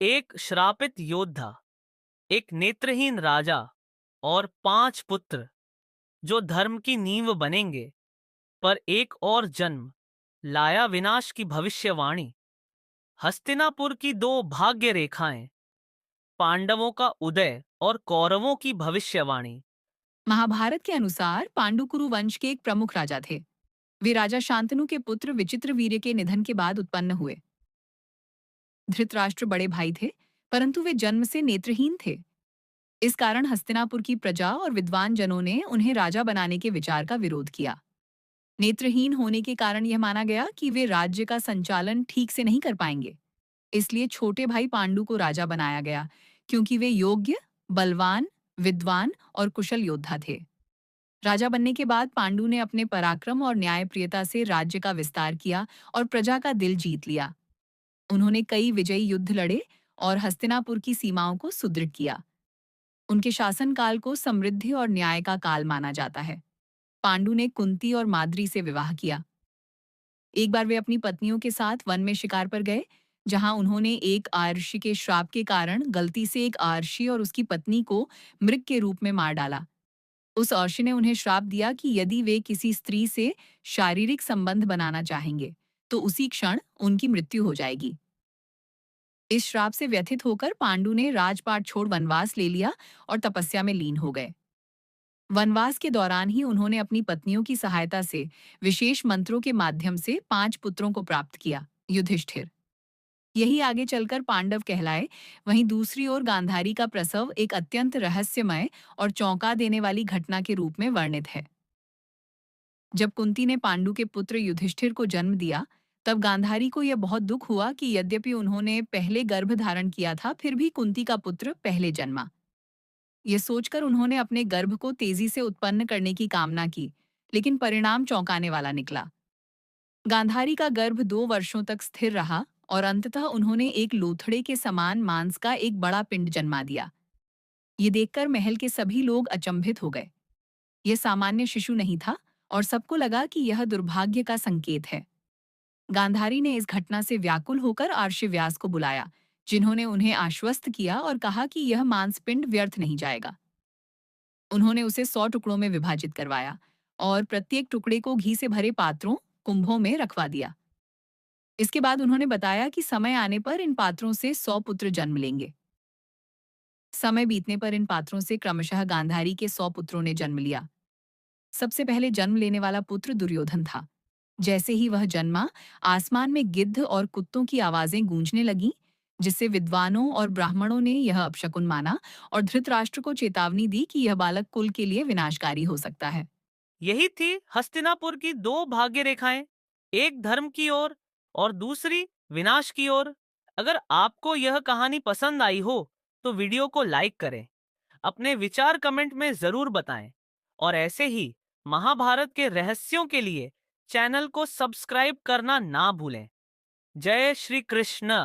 एक श्रापित योद्धा, एक नेत्रहीन राजा और 5 पुत्र जो धर्म की नींव बनेंगे। पर एक और जन्म लाया विनाश की भविष्यवाणी। हस्तिनापुर की 2 भाग्य रेखाएं, पांडवों का उदय और कौरवों की भविष्यवाणी। महाभारत के अनुसार पांडुकुरु वंश के एक प्रमुख राजा थे। वे राजा शांतनु के पुत्र विचित्रवीर्य के निधन के बाद उत्पन्न हुए। धृतराष्ट्र बड़े भाई थे, परंतु वे जन्म से नेत्रहीन थे। इस कारण हस्तिनापुर की प्रजा और विद्वान जनों ने उन्हें राजा बनाने के विचार का विरोध किया। नेत्रहीन होने के कारण यह माना गया कि वे राज्य का संचालन ठीक से नहीं कर पाएंगे। इसलिए छोटे भाई पांडु को राजा बनाया गया, क्योंकि वे योग्य, बलवान, विद्वान और कुशल योद्धा थे। राजा बनने के बाद पांडु ने अपने पराक्रम और न्यायप्रियता से राज्य का विस्तार किया और प्रजा का दिल जीत लिया। उन्होंने कई विजयी युद्ध लड़े और हस्तिनापुर की सीमाओं को सुदृढ़ किया। उनके शासनकाल को समृद्धि और न्याय का काल माना जाता है। पांडु ने कुंती और माद्री से विवाह किया। एक बार वे अपनी पत्नियों के साथ वन में शिकार पर गए, जहां उन्होंने एक आर्षि के श्राप के कारण गलती से एक आर्षि और उसकी पत्नी को मृग के रूप में मार डाला। उस अर्षि ने उन्हें श्राप दिया कि यदि वे किसी स्त्री से शारीरिक संबंध बनाना चाहेंगे, तो उसी क्षण उनकी मृत्यु हो जाएगी। इस श्राप से व्यथित होकर पांडु ने राजपाट छोड़ वनवास ले लिया और तपस्या में लीन हो गए। वनवास के दौरान ही उन्होंने अपनी पत्नियों की सहायता से विशेष मंत्रों के माध्यम से 5 पुत्रों को प्राप्त किया। युधिष्ठिर, यही आगे चलकर पांडव कहलाए। वहीं दूसरी ओर गांधारी का प्रसव एक अत्यंत रहस्यमय और चौंका देने वाली घटना के रूप में वर्णित है। जब कुंती ने पांडु के पुत्र युधिष्ठिर को जन्म दिया, तब गांधारी को यह बहुत दुख हुआ कि यद्यपि उन्होंने पहले गर्भ धारण किया था, फिर भी कुंती का पुत्र पहले जन्मा। ये सोचकर उन्होंने अपने गर्भ को तेजी से उत्पन्न करने की कामना की, लेकिन परिणाम चौंकाने वाला निकला। गांधारी का गर्भ 2 वर्षों तक स्थिर रहा और अंततः उन्होंने एक लोथड़े के समान मांस का एक बड़ा पिंड जन्मा दिया। ये देखकर महल के सभी लोग अचंभित हो गए। यह सामान्य शिशु नहीं था और सबको लगा कि यह दुर्भाग्य का संकेत है। गांधारी ने इस घटना से व्याकुल होकर आर्षव्यास को बुलाया, जिन्होंने उन्हें आश्वस्त किया और कहा कि यह मांसपिंड व्यर्थ नहीं जाएगा। उन्होंने उसे 100 टुकड़ों में विभाजित करवाया और प्रत्येक टुकड़े को घी से भरे पात्रों, कुंभों में रखवा दिया। इसके बाद उन्होंने बताया कि समय आने पर इन पात्रों से 100 पुत्र जन्म लेंगे। समय बीतने पर इन पात्रों से क्रमशः गांधारी के 100 पुत्रों ने जन्म लिया। सबसे पहले जन्म लेने वाला पुत्र दुर्योधन था। जैसे ही वह जन्मा, आसमान में गिद्ध और कुत्तों की आवाजें गूंजने लगीं, जिससे विद्वानों और ब्राह्मणों ने यह अपशकुन माना और धृतराष्ट्र को चेतावनी दी कि यह बालक कुल के लिए विनाशकारी हो सकता है। यही थी हस्तिनापुर की 2 भाग्य रेखाएं, एक धर्म की ओर और दूसरी विनाश की ओर। अगर आपको यह कहानी पसंद आई हो तो वीडियो को लाइक करें, अपने विचार कमेंट में जरूर बताएं और ऐसे ही महाभारत के रहस्यों के लिए चैनल को सब्सक्राइब करना ना भूलें। जय श्री कृष्ण।